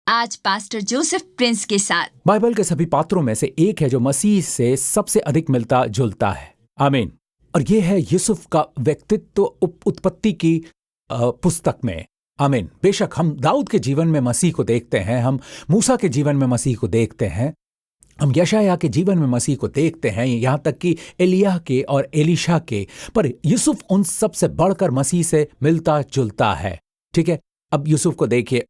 आज pastor Joseph Prince के साथ बाइबल के सभी पात्रों में से एक है जो मसीह से सबसे अधिक मिलता जुलता है। आमीन। और ये है यूसुफ का व्यक्तित्व उत्पत्ति की पुस्तक में। आमीन। बेशक हम दाऊद के जीवन में मसीह को देखते हैं, हम मूसा के जीवन में मसीह को देखते हैं, हम यशायाह के जीवन में मसीह को देखते हैं, यहाँ तक कि एलिय्याह के और एलीशा के, पर यूसुफ उन सबसे बढ़कर मसीह से मिलता जुलता है। ठीक है। अब यूसुफ को देखिए,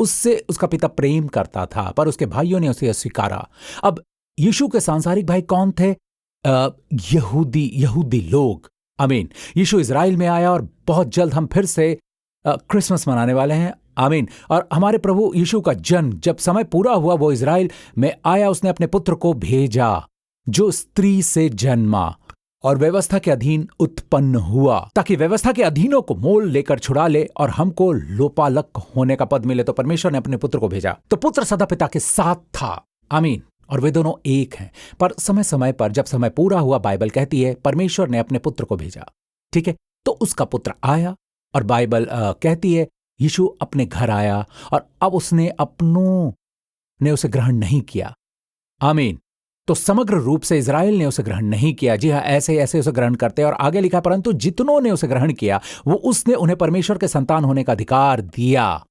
उससे उसका पिता प्रेम करता था, पर उसके भाइयों ने उसे अस्वीकारा। अब यीशु के सांसारिक भाई कौन थे? यहूदी लोग। आमीन। यीशु इजराइल में आया और बहुत जल्द हम फिर से क्रिसमस मनाने वाले हैं। आमीन। और हमारे प्रभु यीशु का जन्म जब समय पूरा हुआ, वो इजराइल में आया, उसने अपने पुत्र को भेजा जो स्त्री से जन्मा और व्यवस्था के अधीन उत्पन्न हुआ, ताकि व्यवस्था के अधीनों को मोल लेकर छुड़ा ले और हमको लोपालक होने का पद मिले। तो परमेश्वर ने अपने पुत्र को भेजा। तो पुत्र सदा पिता के साथ था। आमीन। और वे दोनों एक हैं। पर समय समय पर जब समय पूरा हुआ, बाइबल कहती है परमेश्वर ने अपने पुत्र को भेजा। ठीक है। तो उसका पुत्र आया और बाइबल कहती है यीशु अपने घर आया और अब उसने अपनों ने उसे ग्रहण नहीं किया। आमीन। तो समग्र रूप से इजराइल ने उसे ग्रहण नहीं किया। जी हाँ, ऐसे ऐसे उसे ग्रहण करते हैं। और आगे लिखा, परंतु जितनों ने उसे ग्रहण किया वो उसने उन्हें परमेश्वर के संतान होने का अधिकार दिया।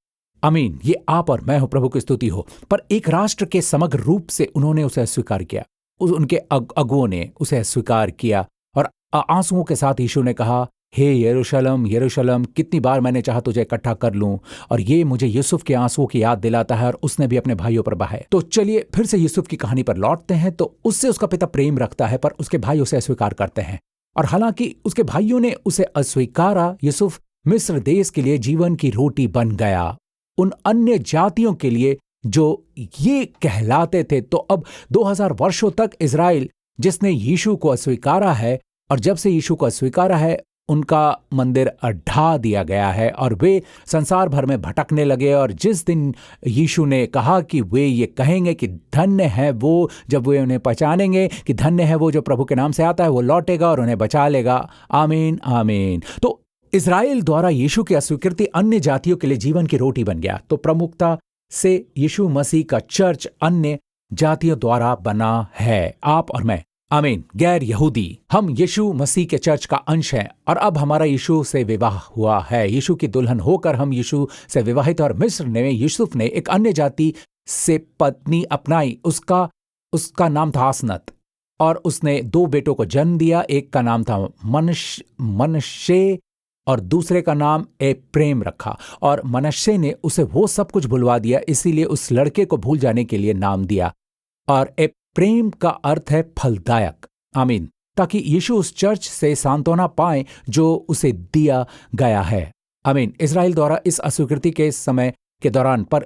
आमीन। ये आप और मैं हो, प्रभु की स्तुति हो। पर एक राष्ट्र के समग्र रूप से उन्होंने उसे अस्वीकार किया। उनके अगुओं ने उसे अस्वीकार किया और आंसुओं के साथ यीशु ने कहा, हे यरूशलेम यरूशलेम, कितनी बार मैंने चाहा तुझे इकट्ठा कर लूं। और ये मुझे यूसुफ के आंसुओं की याद दिलाता है, और उसने भी अपने भाइयों पर बहाए। तो चलिए फिर से यूसुफ की कहानी पर लौटते हैं। तो उससे उसका पिता प्रेम रखता है, पर उसके भाई उसे अस्वीकार करते हैं। और हालांकि उसके भाइयों ने उसे अस्वीकारा, यूसुफ मिस्र देश के लिए जीवन की रोटी बन गया, उन अन्य जातियों के लिए जो ये कहलाते थे। तो अब 2000 वर्षों तक इजराइल, जिसने यीशु को अस्वीकारा है, और जब से यीशु को अस्वीकारा है, उनका मंदिर ढा दिया गया है और वे संसार भर में भटकने लगे। और जिस दिन यीशु ने कहा कि वे ये कहेंगे कि धन्य है वो, जब वे उन्हें पहचानेंगे कि धन्य है वो जो प्रभु के नाम से आता है, वो लौटेगा और उन्हें बचा लेगा। आमीन आमीन। तो इजराइल द्वारा यीशु की अस्वीकृति अन्य जातियों के लिए जीवन की रोटी बन गया। तो प्रमुखता से यीशु मसीह का चर्च अन्य जातियों द्वारा बना है, आप और मैं। आमीन। गैर यहूदी, हम यीशु मसीह के चर्च का अंश हैं। और अब हमारा यीशु से विवाह हुआ है। यीशु की दुल्हन होकर हम यीशु से विवाहित। और मिस्र में यूसुफ ने एक अन्य जाति से पत्नी अपनाई। उसका नाम था आसनत, और उसने 2 बेटों को जन्म दिया। एक का नाम था मनश्शे और दूसरे का नाम एप्रेम रखा। और मनश्शे ने उसे वो सब कुछ भुलवा दिया, इसीलिए उस लड़के को भूल जाने के लिए नाम दिया। और प्रेम का अर्थ है फलदायक। आमीन। ताकि यीशु उस चर्च से सांत्वना पाए जो उसे दिया गया है। आमीन। इजराइल द्वारा इस अस्वीकृति के समय के दौरान पर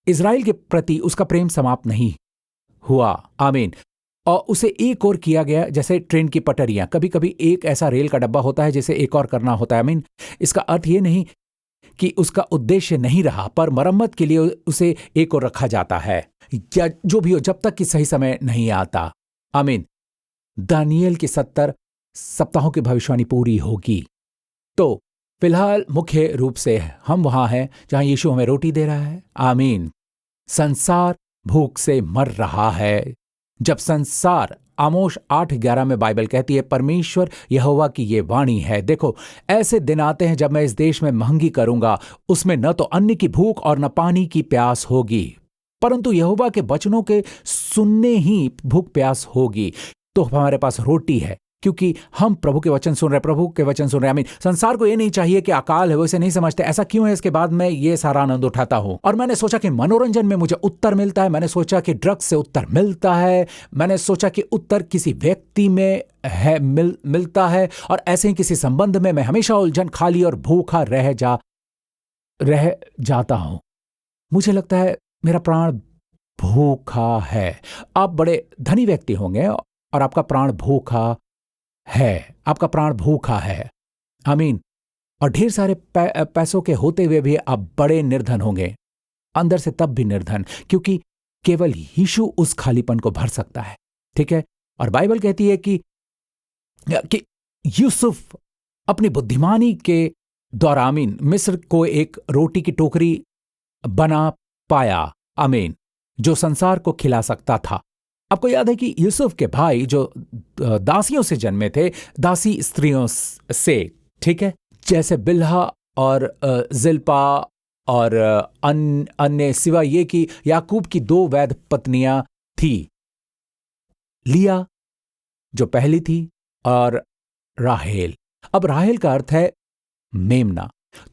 इजराइल के प्रति उसका प्रेम समाप्त नहीं हुआ। आमीन। और उसे एक और किया गया, जैसे ट्रेन की पटरियां। कभी कभी एक ऐसा रेल का डब्बा होता है जिसे एक और करना होता है। आमीन। इसका अर्थ ये नहीं कि उसका उद्देश्य नहीं रहा, पर मरम्मत के लिए उसे एक और रखा जाता है, या जो भी हो, जब तक कि सही समय नहीं आता। आमीन। दानियेल की 70 सप्ताहों की भविष्यवाणी पूरी होगी। तो फिलहाल मुख्य रूप से हम वहां हैं जहां यीशु हमें रोटी दे रहा है। आमीन। संसार भूख से मर रहा है। जब संसार, आमोस 8:11 में बाइबल कहती है, परमेश्वर यहोवा की ये वाणी है, देखो ऐसे दिन आते हैं जब मैं इस देश में महंगी करूंगा, उसमें न तो अन्न की भूख और न पानी की प्यास होगी, परंतु यहोवा के वचनों के सुनने ही भूख प्यास होगी। तो हमारे पास रोटी है, क्योंकि हम प्रभु के वचन सुन रहे, प्रभु के वचन सुन रहे। आमीन। संसार को ये नहीं चाहिए कि अकाल है, वो इसे नहीं समझते। ऐसा क्यों है? इसके बाद मैं ये सारा आनंद उठाता हूं। और मैंने सोचा कि मनोरंजन में मुझे उत्तर मिलता है, मैंने सोचा कि ड्रग्स से उत्तर मिलता है, मैंने सोचा कि उत्तर किसी व्यक्ति में है, मिलता है। और ऐसे ही किसी संबंध में मैं हमेशा उलझन, खाली और भूखा रह जाता हूं। मुझे लगता है मेरा प्राण भूखा है। आप बड़े धनी व्यक्ति होंगे और आपका प्राण भूखा है, आपका प्राण भूखा है। आमीन। और ढेर सारे पैसों के होते हुए भी आप बड़े निर्धन होंगे, अंदर से तब भी निर्धन, क्योंकि केवल यीशु उस खालीपन को भर सकता है। ठीक है। और बाइबल कहती है कि यूसुफ अपनी बुद्धिमानी के द्वारा, आमीन, मिस्र को एक रोटी की टोकरी बना पाया, आमीन, जो संसार को खिला सकता था। आपको याद है कि यूसुफ के भाई जो दासियों से जन्मे थे, दासी स्त्रियों से, ठीक है, जैसे बिल्हा और जिल्पा और अन्य, सिवा ये कि याकूब की 2 वैध पत्नियां थी, लिया जो पहली थी और राहेल। अब राहेल का अर्थ है मेमना,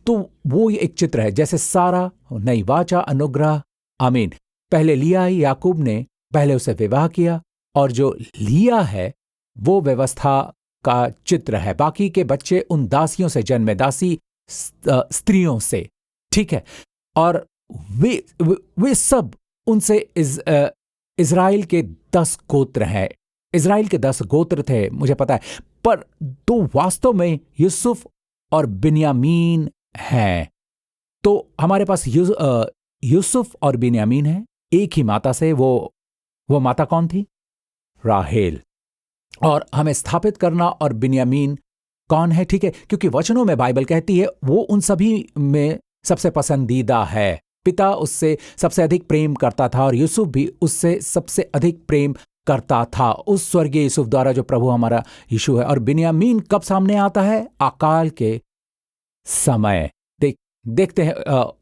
तो वो एक चित्र है जैसे सारा, नई वाचा, अनुग्रह, आमीन। पहले लिया आई, याकूब ने पहले उसे विवाह किया, और जो लिया है वो व्यवस्था का चित्र है। बाकी के बच्चे उन दासियों से जन्मे, दासी स्त्रियों से, ठीक है। और वे सब उनसे इज़राइल के 10 गोत्र हैं। इज़राइल के 10 गोत्र थे, मुझे पता है, पर तो वास्तव में यूसुफ और बिन्यामीन हैं। तो हमारे पास यूसुफ और बिन्यामीन है, एक ही माता से। वो माता कौन थी? राहेल। और हमें स्थापित करना और बिन्यामीन कौन है, ठीक है, क्योंकि वचनों में बाइबल कहती है वो उन सभी में सबसे पसंदीदा है। पिता उससे सबसे अधिक प्रेम करता था और यूसुफ भी उससे सबसे अधिक प्रेम करता था, उस स्वर्गीय यूसुफ द्वारा जो प्रभु हमारा यीशु है। और बिन्यामीन कब सामने आता है? अकाल के समय। देखते हैं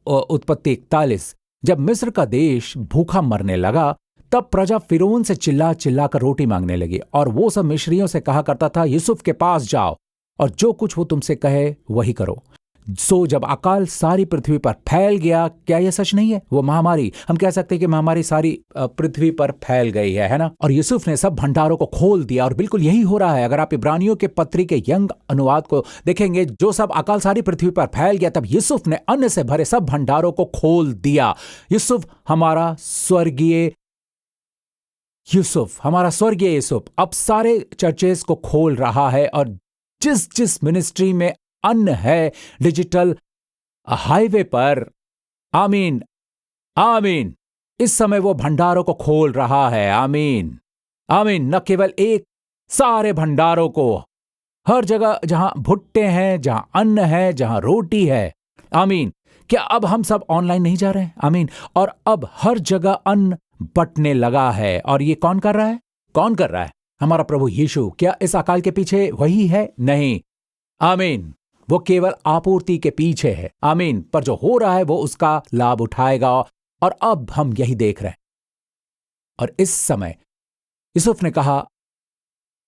उत्पत्ति 41, जब मिस्र का देश भूखा मरने लगा, तब प्रजा फिरौन से चिल्ला चिल्ला कर रोटी मांगने लगी, और वो सब मिस्रियों से कहा करता था, यूसुफ के पास जाओ और जो कुछ वो तुमसे कहे वही करो। सो जब अकाल सारी पृथ्वी पर फैल गया, क्या यह सच नहीं है? वो महामारी, हम कह सकते हैं कि महामारी सारी पृथ्वी पर फैल गई है ना। और यूसुफ ने सब भंडारों को खोल दिया, और बिल्कुल यही हो रहा है। अगर आप इब्रानियों के पत्री के यंग अनुवाद को देखेंगे, जो सब अकाल सारी पृथ्वी पर फैल गया, तब यूसुफ ने अन्न से भरे सब भंडारों को खोल दिया। यूसुफ हमारा स्वर्गीय यूसुफ अब सारे चर्चेस को खोल रहा है, और जिस मिनिस्ट्री में अन्न है, डिजिटल हाईवे पर, आमीन आमीन, इस समय वो भंडारों को खोल रहा है, आमीन आमीन। न केवल एक, सारे भंडारों को, हर जगह जहां भुट्टे हैं, जहां अन्न है, जहां रोटी है, आमीन। क्या अब हम सब ऑनलाइन नहीं जा रहे हैं? आमीन। और अब हर जगह अन्न बंटने लगा है, और ये कौन कर रहा है? कौन कर रहा है? हमारा प्रभु यीशु। क्या इस अकाल के पीछे वही है? नहीं, आमीन। वो केवल आपूर्ति के पीछे है, आमीन। पर जो हो रहा है वो उसका लाभ उठाएगा, और अब हम यही देख रहे हैं। और इस समय यूसुफ ने कहा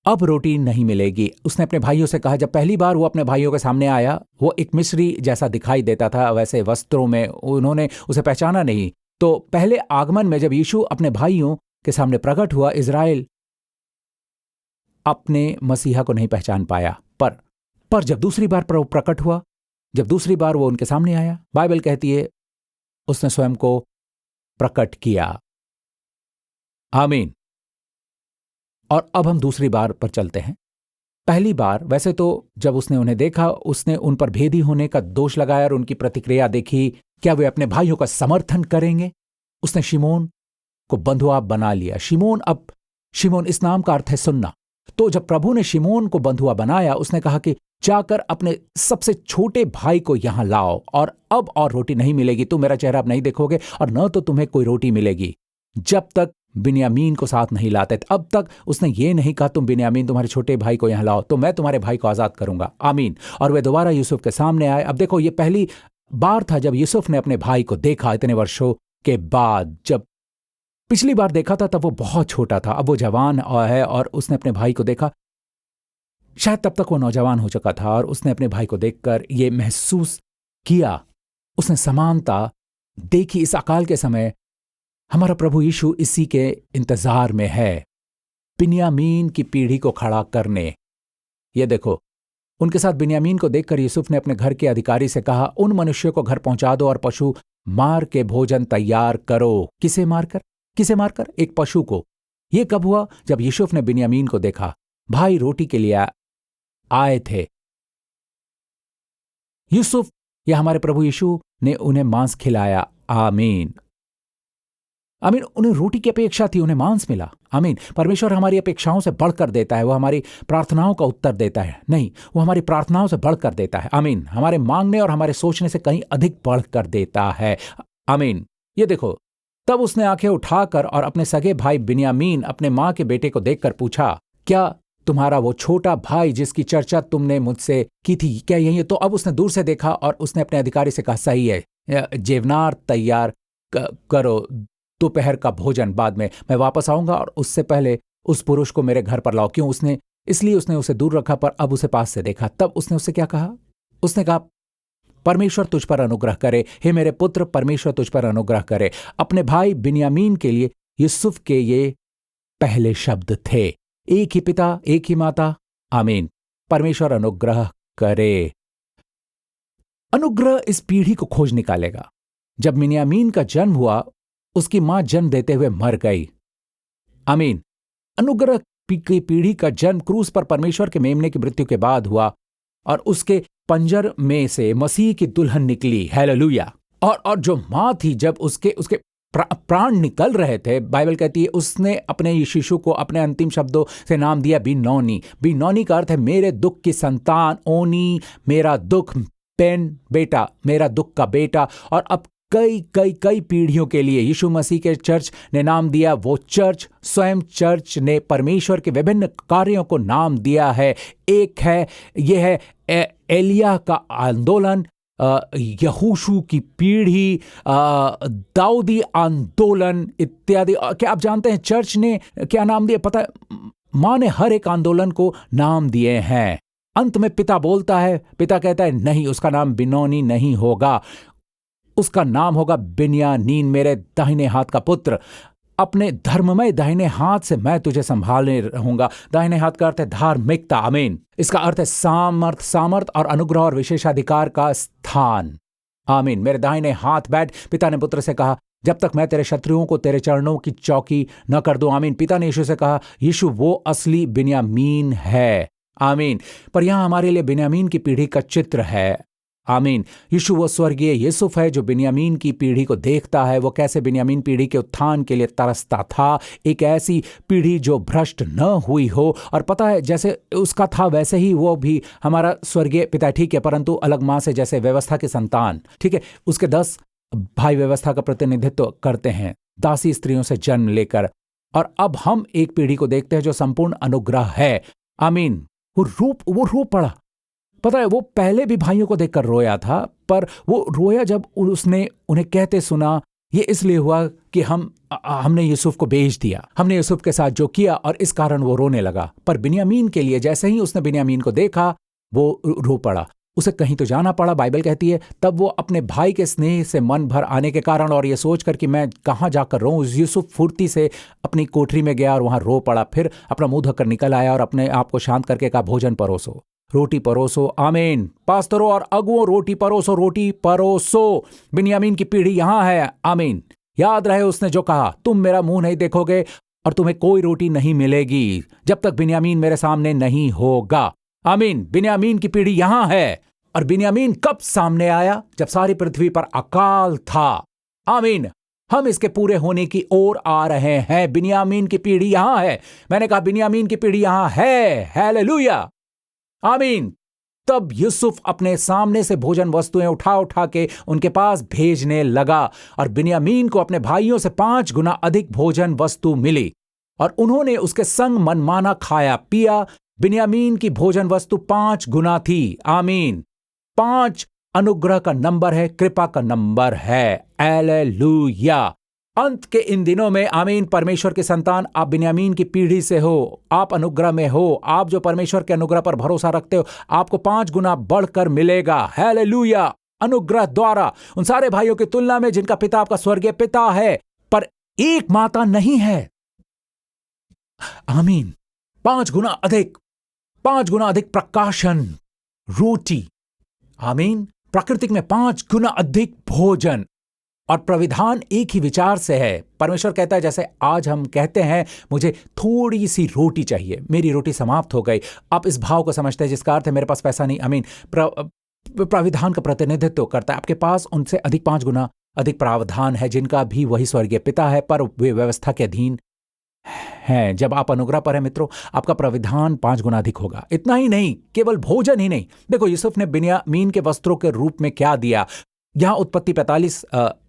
अब रोटी नहीं मिलेगी। उसने अपने भाइयों से कहा, जब पहली बार वो अपने भाइयों के सामने आया, वो एक मिस्री जैसा दिखाई देता था, वैसे वस्त्रों में, उन्होंने उसे पहचाना नहीं। तो पहले आगमन में जब यीशु अपने भाइयों के सामने प्रकट हुआ, इज़राइल अपने मसीहा को नहीं पहचान पाया। पर जब दूसरी बार प्रभु प्रकट हुआ, जब दूसरी बार वो उनके सामने आया, बाइबल कहती है उसने स्वयं को प्रकट किया, आमीन। और अब हम दूसरी बार पर चलते हैं। पहली बार वैसे तो जब उसने उन्हें देखा, उसने उन पर भेदी होने का दोष लगाया और उनकी प्रतिक्रिया देखी, क्या वे अपने भाइयों का समर्थन करेंगे? उसने शिमोन को बंधुआ बना लिया। शिमोन इस नाम का अर्थ है सुनना। तो जब प्रभु ने शिमोन को बंधुआ बनाया, उसने कहा कि जाकर अपने सबसे छोटे भाई को यहां लाओ, और अब और रोटी नहीं मिलेगी, तुम मेरा चेहरा अब नहीं देखोगे, और न तो तुम्हें कोई रोटी मिलेगी जब तक बिन्यामीन को साथ नहीं लाते। अब तक उसने ये नहीं कहा, तुम बिन्यामीन, तुम्हारे छोटे भाई को यहां लाओ तो मैं तुम्हारे भाई को आजाद करूंगा, आमीन। और वे दोबारा यूसुफ के सामने आए। अब देखो, ये पहली बार था जब यूसुफ ने अपने भाई को देखा इतने वर्षों के बाद। जब पिछली बार देखा था तब वो बहुत छोटा था, अब वो जवान है, और उसने अपने भाई को देखा। शायद तब तक वो नौजवान हो चुका था, और उसने अपने भाई को देखकर ये महसूस किया, उसने समानता देखी। इस अकाल के समय हमारा प्रभु यीशु इसी के इंतजार में है, बिन्यामीन की पीढ़ी को खड़ा करने। ये देखो, उनके साथ बिन्यामीन को देखकर यूसुफ ने अपने घर के अधिकारी से कहा, उन मनुष्यों को घर पहुंचा दो और पशु मार के भोजन तैयार करो। किसे मारकर? एक पशु को। यह कब हुआ? जब यूसुफ ने बिन्यामीन को देखा। भाई रोटी के लिए आए थे। यूसुफ या हमारे प्रभु यीशु ने उन्हें मांस खिलाया, आमीन आमीन। उन्हें रोटी की अपेक्षा थी, उन्हें मांस मिला, आमीन। परमेश्वर हमारी अपेक्षाओं से बढ़कर देता है, वो हमारी प्रार्थनाओं का उत्तर देता है। नहीं, वो हमारी प्रार्थनाओं से बढ़कर देता है, आमीन। हमारे मांगने और हमारे सोचने से कहीं अधिक बढ़कर देता है, आमीन। ये देखो, तब उसने आंखें उठाकर और अपने सगे भाई बिन्यामीन अपने मां के बेटे को देखकर पूछा, क्या तुम्हारा वो छोटा भाई जिसकी चर्चा तुमने मुझसे की थी, क्या यही है? तो अब उसने दूर से देखा और उसने अपने अधिकारी से कहा, सही है, जेवनार तैयार करो, दोपहर का भोजन बाद में मैं वापस आऊंगा और उससे पहले उस पुरुष को मेरे घर पर लाओ। क्यों? इसलिए उसने उसे दूर रखा, पर अब उसे पास से देखा। तब उसने उससे क्या कहा? उसने कहा, परमेश्वर तुझ पर अनुग्रह करे, हे मेरे पुत्र, परमेश्वर तुझ पर अनुग्रह करे। अपने भाई बिन्यामीन के लिए यूसुफ के ये पहले शब्द थे। एक ही पिता, एक ही माता। आमीन। परमेश्वर अनुग्रह करे। अनुग्रह इस पीढ़ी को खोज निकालेगा। जब बिन्यामीन का जन्म हुआ, उसकी मां जन्म देते हुए मर गई। आमीन। अनुग्रह की पीढ़ी का जन्म क्रूस पर परमेश्वर के मेमने की मृत्यु के बाद हुआ और उसके पंजर में से मसीह की दुल्हन निकली। हालेलुया। और जो मां थी, जब उसके प्राण निकल रहे थे, बाइबल कहती है उसने अपने शिशु को अपने अंतिम शब्दों से नाम दिया बिनोनी। बिनोनी का अर्थ है मेरे दुख की संतान। ओनी मेरा दुख, पेन बेटा, मेरा दुख का बेटा। और अब कई कई कई पीढ़ियों के लिए यीशु मसीह के चर्च ने नाम दिया। वो चर्च, स्वयं चर्च ने परमेश्वर के विभिन्न कार्यों को नाम दिया है। एक है, यह है एलिया का आंदोलन, यहोशू की पीढ़ी, दाऊदी आंदोलन इत्यादि। क्या आप जानते हैं चर्च ने क्या नाम दिया? पता है, मां ने हर एक आंदोलन को नाम दिए हैं। अंत में पिता बोलता है, पिता कहता है नहीं, उसका नाम बिनोनी नहीं होगा, उसका नाम होगा बिन्यामीन, मेरे दाहिने हाथ का पुत्र। अपने धर्ममय दाहिने हाथ से मैं तुझे संभाले रहूंगा। दाहिने हाथ का अर्थ है धार्मिकता। आमीन। इसका अर्थ है सामर्थ और अनुग्रह और विशेषाधिकार का स्थान। आमीन। मेरे दाहिने हाथ बैठ। पिता ने पुत्र से कहा, जब तक मैं तेरे शत्रुओं को तेरे चरणों की चौकी न कर दूं। आमीन। पिता ने यीशु से कहा, यीशु वो असली बिन्यामीन है। आमीन। पर यहां हमारे लिए बिन्यामीन की पीढ़ी का चित्र है। आमीन। यीशु वो स्वर्गीय यूसुफ है जो बिन्यामीन की पीढ़ी को देखता है। वो कैसे बिन्यामीन पीढ़ी के उत्थान के लिए तरसता था। एक ऐसी पीढ़ी जो भ्रष्ट न हुई हो। और पता है, जैसे उसका था वैसे ही वो भी हमारा स्वर्गीय पिता, ठीक है, परंतु अलग मां से, जैसे व्यवस्था के संतान, ठीक है। उसके 10 भाई व्यवस्था का प्रतिनिधित्व करते हैं, दासी स्त्रियों से जन्म लेकर। और अब हम एक पीढ़ी को देखते हैं जो संपूर्ण अनुग्रह है। आमीन। वो रो पड़ा। पता है, वो पहले भी भाइयों को देखकर रोया था, पर वो रोया जब उसने उन्हें कहते सुना। ये इसलिए हुआ कि हमने यूसुफ को बेच दिया, हमने यूसुफ के साथ जो किया, और इस कारण वो रोने लगा। पर बिन्यामीन के लिए जैसे ही उसने बिन्यामीन को देखा, वो रो पड़ा। उसे कहीं तो जाना पड़ा, बाइबल कहती है। तब वो अपने भाई के स्नेह से मन भर आने के कारण और ये सोचकर कि मैं कहाँ जाकर रोऊं, यूसुफ फुर्ती से अपनी कोठरी में गया और वहां रो पड़ा। फिर अपना मुंह धोकर निकल आया और अपने आप को शांत करके कहा, भोजन परोसो, रोटी परोसो। आमीन। पास्तरों और अगुओं, रोटी परोसो, रोटी परोसो। बिन्यामीन की पीढ़ी यहां है। आमीन। याद रहे उसने जो कहा, तुम मेरा मुंह नहीं देखोगे और तुम्हें कोई रोटी नहीं मिलेगी जब तक बिन्यामीन मेरे सामने नहीं होगा। आमीन। बिन्यामीन की पीढ़ी यहां है। और बिन्यामीन कब सामने आया? जब सारी पृथ्वी पर अकाल था। आमीन। हम इसके पूरे होने की ओर आ रहे हैं। बिन्यामीन की पीढ़ी यहां है। मैंने कहा बिन्यामीन की पीढ़ी यहां है। हालेलुया। आमीन। तब यूसुफ अपने सामने से भोजन वस्तुएं उठा उठा के उनके पास भेजने लगा, और बिन्यामीन को अपने भाइयों से 5 गुना अधिक भोजन वस्तु मिली, और उन्होंने उसके संग मनमाना खाया पिया। बिन्यामीन की भोजन वस्तु 5 गुना थी। आमीन। 5 अनुग्रह का नंबर है, कृपा का नंबर है। हालेलुया। अंत के इन दिनों में, आमीन, परमेश्वर के संतान, आप बिन्यामीन की पीढ़ी से हो, आप अनुग्रह में हो, आप जो परमेश्वर के अनुग्रह पर भरोसा रखते हो, आपको 5 गुना बढ़कर मिलेगा। हालेलुया। अनुग्रह द्वारा उन सारे भाइयों की तुलना में जिनका पिता आपका स्वर्गीय पिता है, पर एक माता नहीं है। आमीन। 5 गुना अधिक, 5 गुना अधिक प्रकाशन, रोटी। आमीन। प्राकृतिक में 5 गुना अधिक भोजन, और प्रविधान एक ही विचार से है। परमेश्वर कहता है, जैसे आज हम कहते हैं, मुझे थोड़ी सी रोटी चाहिए, मेरी रोटी समाप्त हो गई। आप इस भाव को समझते हैं जिसका अर्थ है मेरे पास पैसा नहीं। आमीन। प्राविधान का प्रतिनिधित्व करता है। आपके पास उनसे अधिक 5 गुना अधिक प्रावधान है, जिनका भी वही स्वर्गीय पिता है, पर वे व्यवस्था के अधीन हैं। जब आप अनुग्रह पर हैं मित्रों, आपका प्राविधान 5 गुना अधिक होगा। इतना ही नहीं, केवल भोजन ही नहीं। देखो, यूसुफ ने बिन्यामीन के वस्त्रों के रूप में क्या दिया। यहां उत्पत्ति 45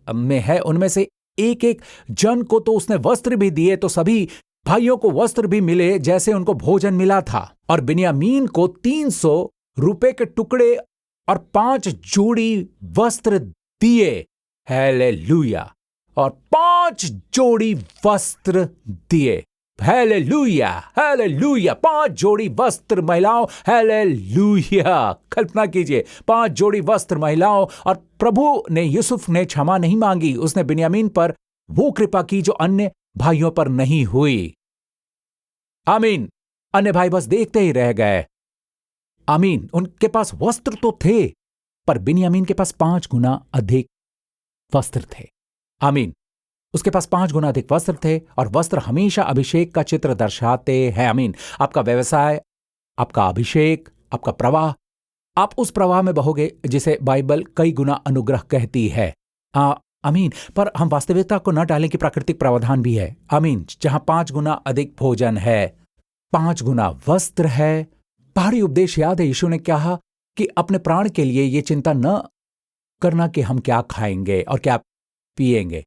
में है, उनमें से एक एक जन को तो उसने वस्त्र भी दिए, तो सभी भाइयों को वस्त्र भी मिले जैसे उनको भोजन मिला था। और बिन्यामीन को 300 रुपए के टुकड़े और 5 जोड़ी वस्त्र दिए। हालेलुया! और 5 जोड़ी वस्त्र दिए। हालेलुया! हालेलुया! 5 जोड़ी वस्त्र महिलाओं। हालेलुया! कल्पना कीजिए, 5 जोड़ी वस्त्र महिलाओं। और प्रभु ने, यूसुफ ने क्षमा नहीं मांगी, उसने बिन्यामीन पर वो कृपा की जो अन्य भाइयों पर नहीं हुई। आमीन। अन्य भाई बस देखते ही रह गए। आमीन। उनके पास वस्त्र तो थे, पर बिन्यामीन के पास 5 गुना अधिक वस्त्र थे। आमीन। उसके पास 5 गुना अधिक वस्त्र थे, और वस्त्र हमेशा अभिषेक का चित्र दर्शाते हैं। आमीन। आपका व्यवसाय, आपका अभिषेक, आपका प्रवाह, आप उस प्रवाह में बहोगे जिसे बाइबल कई गुना अनुग्रह कहती है। आमीन। पर हम वास्तविकता को न टालें कि प्राकृतिक प्रावधान भी है। आमीन। जहां 5 गुना अधिक भोजन है, 5 गुना वस्त्र है। पहाड़ी उपदेश याद है, यीशु ने कहा कि अपने प्राण के लिए यह चिंता न करना कि हम क्या खाएंगे और क्या पिएंगे,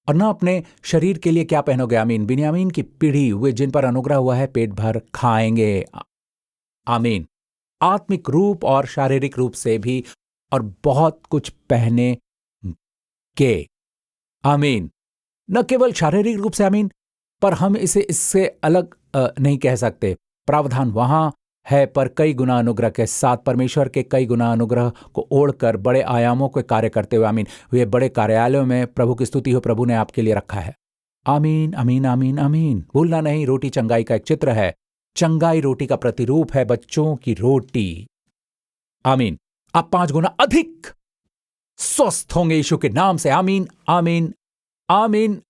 और न अपने शरीर के लिए क्या पहनोगे। आमीन। बिन्यामीन की पीढ़ी, वे जिन पर अनुग्रह हुआ है, पेट भर खाएंगे। आमीन। आत्मिक रूप और शारीरिक रूप से भी, और बहुत कुछ पहने के। आमीन। न केवल शारीरिक रूप से, आमीन, पर हम इसे इससे अलग नहीं कह सकते। प्रावधान वहां है, पर कई गुना अनुग्रह के साथ, परमेश्वर के कई गुना अनुग्रह को ओढ़कर बड़े आयामों के कार्य करते हुए। आमीन। वे बड़े कार्यालयों में प्रभु की स्तुति हो, प्रभु ने आपके लिए रखा है। आमीन, आमीन, आमीन, आमीन। भूलना नहीं, रोटी चंगाई का एक चित्र है। चंगाई रोटी का प्रतिरूप है, बच्चों की रोटी। आमीन। आप 5 गुना अधिक स्वस्थ होंगे यीशु के नाम से। आमीन, आमीन, आमीन,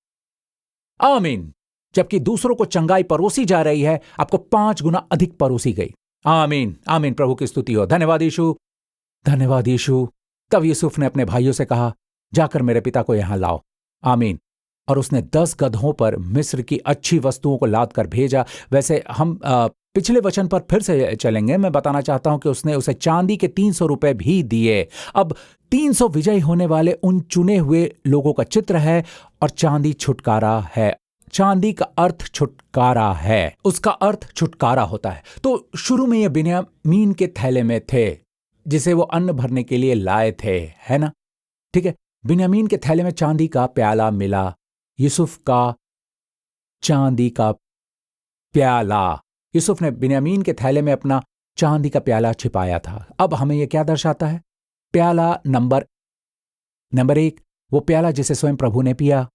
आमीन। जबकि दूसरों को चंगाई परोसी जा रही है, आपको 5 गुना अधिक परोसी गई। आमीन, आमीन। प्रभु की स्तुति हो। धन्यवाद यीशु, धन्यवाद यीशु। तब यूसुफ ने अपने भाइयों से कहा, जाकर मेरे पिता को यहां लाओ। आमीन। और उसने 10 गधों पर मिस्र की अच्छी वस्तुओं को लाद कर भेजा। वैसे हम पिछले वचन पर फिर से चलेंगे। मैं बताना चाहता हूं कि उसने उसे चांदी के 300 रुपए भी दिए। अब 300 विजयी होने वाले उन चुने हुए लोगों का चित्र है, और चांदी छुटकारा है। चांदी का अर्थ छुटकारा है, उसका अर्थ छुटकारा होता है। तो शुरू में ये बिन्यामीन के थैले में थे, जिसे वो अन्न भरने के लिए लाए थे, है ना? ठीक है। बिन्यामीन के थैले में चांदी का प्याला मिला, यूसुफ का चांदी का प्याला। यूसुफ ने बिन्यामीन के थैले में अपना चांदी का प्याला छिपाया था। अब हमें यह क्या दर्शाता है? प्याला नंबर 1, वो प्याला जिसे स्वयं प्रभु ने पिया।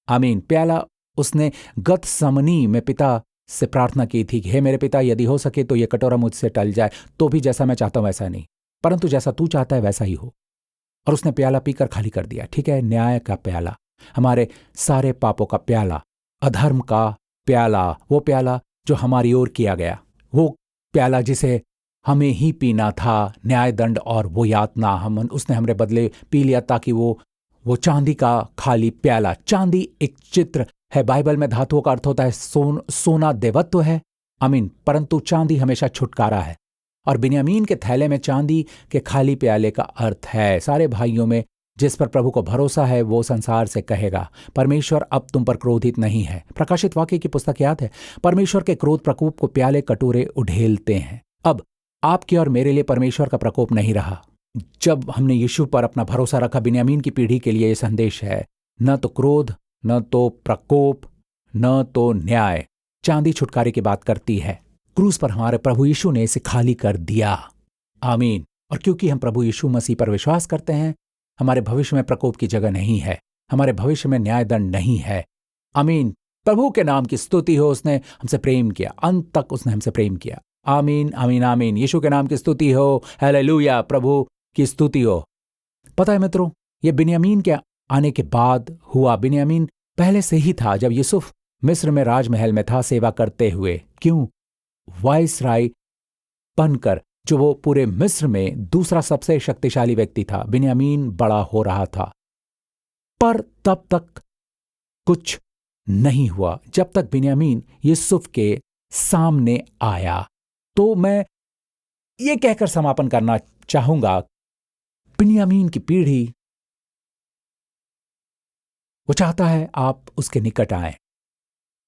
आमीन। प्याला उसने गतसमनी में पिता से प्रार्थना की थी कि हे मेरे पिता, यदि हो सके तो यह कटोरा मुझसे टल जाए, तो भी जैसा मैं चाहता हूं वैसा नहीं, परंतु जैसा तू चाहता है वैसा ही हो। और उसने प्याला पीकर खाली कर दिया। ठीक है। न्याय का प्याला, हमारे सारे पापों का प्याला, अधर्म का प्याला, वो प्याला जो हमारी ओर किया गया, वो प्याला जिसे हमें ही पीना था, न्याय दंड और वो यातना उसने हमारे बदले पी लिया, ताकि वो चांदी का खाली प्याला। चांदी एक चित्र है। बाइबल में धातुओं का अर्थ होता है सोना देवत्व है। आमीन। परंतु चांदी हमेशा छुटकारा है। और बिन्यामीन के थैले में चांदी के खाली प्याले का अर्थ है, सारे भाइयों में जिस पर प्रभु को भरोसा है वो संसार से कहेगा, परमेश्वर अब तुम पर क्रोधित नहीं है। प्रकाशित वाक्य की पुस्तक याद है? परमेश्वर के क्रोध प्रकोप को प्याले कटोरे उड़ेलते हैं। अब आपके और मेरे लिए परमेश्वर का प्रकोप नहीं रहा। जब हमने यीशु पर अपना भरोसा रखा, बिन्यामीन की पीढ़ी के लिए यह संदेश है, न तो क्रोध, न तो प्रकोप, न तो न्याय। चांदी छुटकारे की बात करती है। क्रूस पर हमारे प्रभु यीशु ने इसे खाली कर दिया। आमीन। और क्योंकि हम प्रभु यीशु मसीह पर विश्वास करते हैं, हमारे भविष्य में प्रकोप की जगह नहीं है, हमारे भविष्य में न्याय दंड नहीं है। आमीन। प्रभु के नाम की स्तुति हो। उसने हमसे प्रेम किया, अंत तक उसने हमसे प्रेम किया। आमीन, आमीन, आमीन। यीशु के नाम की स्तुति हो। हालेलुया। प्रभु की स्तुति हो। पता है मित्रों, यह बिन्यामीन के आने के बाद हुआ। बिन्यामीन पहले से ही था, जब यूसुफ मिस्र में राजमहल में था सेवा करते हुए। क्यों? वाइसराय बनकर, जो वो पूरे मिस्र में दूसरा सबसे शक्तिशाली व्यक्ति था। बिन्यामीन बड़ा हो रहा था, पर तब तक कुछ नहीं हुआ जब तक बिन्यामीन यूसुफ के सामने आया। तो मैं ये कहकर समापन करना चाहूंगा, बिन्यामीन की पीढ़ी वो चाहता है आप उसके निकट आए,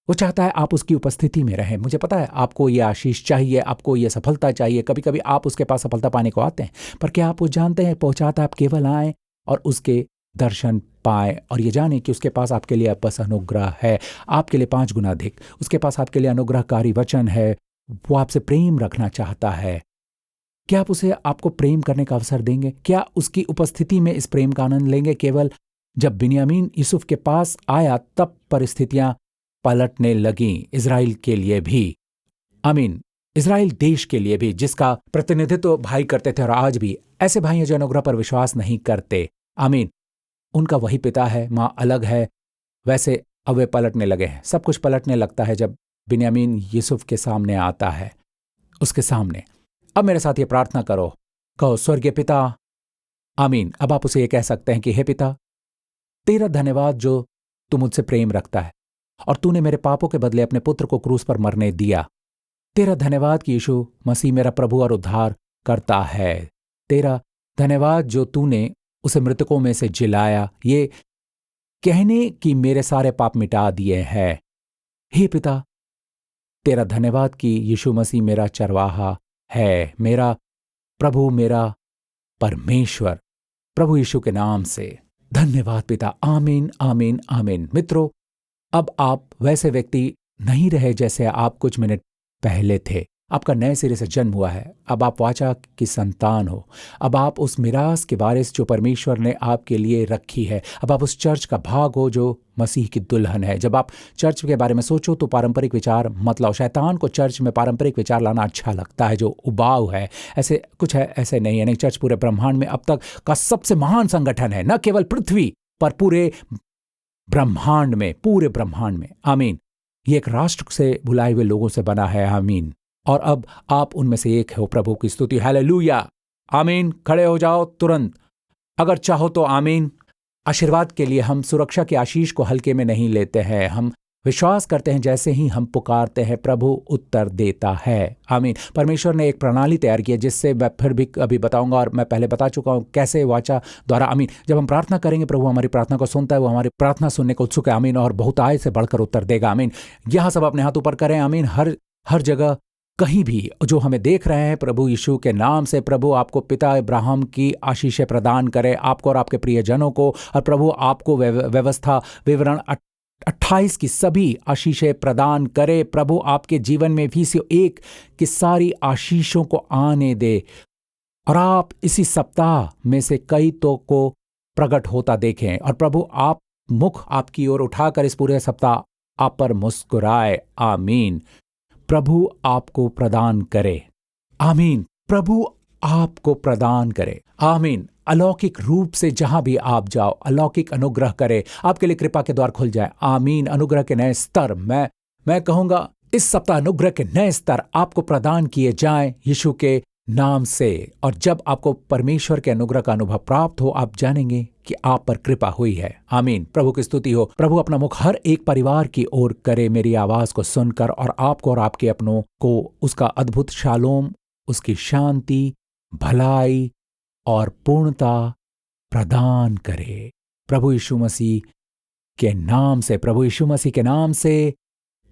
वो चाहता है आप उसकी उपस्थिति में रहें। मुझे पता है आपको ये आशीष चाहिए, आपको ये सफलता चाहिए। कभी कभी आप उसके पास सफलता पाने को आते हैं, पर क्या आप वो जानते हैं पहुंचाता आप केवल आए और उसके दर्शन पाए और ये जाने कि उसके पास आपके लिए बस अनुग्रह है, आपके लिए 5 गुना अधिक। उसके पास आपके लिए अनुग्रहकारी वचन है, वो आपसे प्रेम रखना चाहता है। क्या आप उसे आपको प्रेम करने का अवसर देंगे? क्या उसकी उपस्थिति में इस प्रेम का आनंद लेंगे? केवल जब बिन्यामीन यूसुफ के पास आया तब परिस्थितियां पलटने लगी, इजराइल के लिए भी। आमीन। इजराइल देश के लिए भी, जिसका प्रतिनिधित्व भाई करते थे और आज भी ऐसे भाई हैं जो अनुग्रह पर विश्वास नहीं करते। आमीन। उनका वही पिता है, मां अलग है, वैसे अब वे पलटने लगे हैं। सब कुछ पलटने लगता है जब बिन्यामीन यूसुफ के सामने आता है, उसके सामने। अब मेरे साथ ये प्रार्थना करो, कहो, स्वर्गीय पिता। आमीन। अब आप उसे ये कह सकते हैं कि हे पिता, तेरा धन्यवाद जो तू मुझसे प्रेम रखता है और तूने मेरे पापों के बदले अपने पुत्र को क्रूस पर मरने दिया। तेरा धन्यवाद कि यीशु मसीह मेरा प्रभु और उद्धार करता है। तेरा धन्यवाद जो तूने उसे मृतकों में से जिलाया, ये कहने कि मेरे सारे पाप मिटा दिए हैं। हे पिता, तेरा धन्यवाद कि यीशु मसीह मेरा चरवाहा है, मेरा प्रभु, मेरा परमेश्वर। प्रभु यीशु के नाम से धन्यवाद पिता। आमीन, आमीन, आमीन। मित्रों, अब आप वैसे व्यक्ति नहीं रहे जैसे आप कुछ मिनट पहले थे। आपका नए सिरे से जन्म हुआ है। अब आप वाचा की संतान हो। अब आप उस मिरास के वारिस जो परमेश्वर ने आपके लिए रखी है। अब आप उस चर्च का भाग हो जो मसीह की दुल्हन है। जब आप चर्च के बारे में सोचो तो पारंपरिक विचार मत लाओ। शैतान को चर्च में पारंपरिक विचार लाना अच्छा लगता है, जो उबाऊ है। ऐसे कुछ है, ऐसे नहीं है। नहीं, चर्च पूरे ब्रह्मांड में अब तक का सबसे महान संगठन है, न केवल पृथ्वी पर, पूरे ब्रह्मांड में, पूरे ब्रह्मांड में। आमीन। ये एक राष्ट्र से बुलाए हुए लोगों से बना है। आमीन। और अब आप उनमें से एक हो। प्रभु की स्तुति। हालेलुया। आमीन। खड़े हो जाओ तुरंत अगर चाहो तो। आमीन। आशीर्वाद के लिए हम सुरक्षा के आशीष को हल्के में नहीं लेते हैं। हम विश्वास करते हैं, जैसे ही हम पुकारते हैं प्रभु उत्तर देता है। आमीन। परमेश्वर ने एक प्रणाली तैयार की है, जिससे मैं फिर भी अभी बताऊंगा, और मैं पहले बता चुका हूं कैसे वाचा द्वारा। आमीन। जब हम प्रार्थना करेंगे, प्रभु हमारी प्रार्थना को सुनता है, वो हमारी प्रार्थना सुनने को उत्सुक है। आमीन। और बहुतायत से बढ़कर उत्तर देगा। आमीन। यहां सब अपने हाथ ऊपर करें। आमीन। हर जगह, कहीं भी जो हमें देख रहे हैं, प्रभु यीशु के नाम से प्रभु आपको पिता इब्राहिम की आशीषें प्रदान करे, आपको और आपके प्रियजनों को। और प्रभु आपको व्यवस्था विवरण 28 की सभी आशीषें प्रदान करे। प्रभु आपके जीवन में भी से एक की सारी आशीषों को आने दे, और आप इसी सप्ताह में से कई तो को प्रकट होता देखें। और प्रभु आप मुख आपकी ओर उठाकर इस पूरे सप्ताह आप पर मुस्कुराए। आमीन। प्रभु आपको प्रदान करे। आमीन। प्रभु आपको प्रदान करे। आमीन। अलौकिक रूप से जहां भी आप जाओ, अलौकिक अनुग्रह करे, आपके लिए कृपा के द्वार खुल जाए। आमीन। अनुग्रह के नए स्तर, मैं कहूंगा इस सप्ताह अनुग्रह के नए स्तर आपको प्रदान किए जाएं यीशु के नाम से। और जब आपको परमेश्वर के अनुग्रह का अनुभव प्राप्त हो, आप जानेंगे कि आप पर कृपा हुई है। आमीन। प्रभु की स्तुति हो। प्रभु अपना मुख हर एक परिवार की ओर करे, मेरी आवाज को सुनकर, और आपको और आपके अपनों को उसका अद्भुत शालोम, उसकी शांति, भलाई और पूर्णता प्रदान करे। प्रभु यीशु मसीह के नाम से, प्रभु यीशु मसीह के नाम से।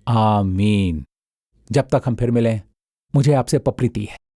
आमीन। जब तक हम फिर मिलें, मुझे आपसे पप्रीति है।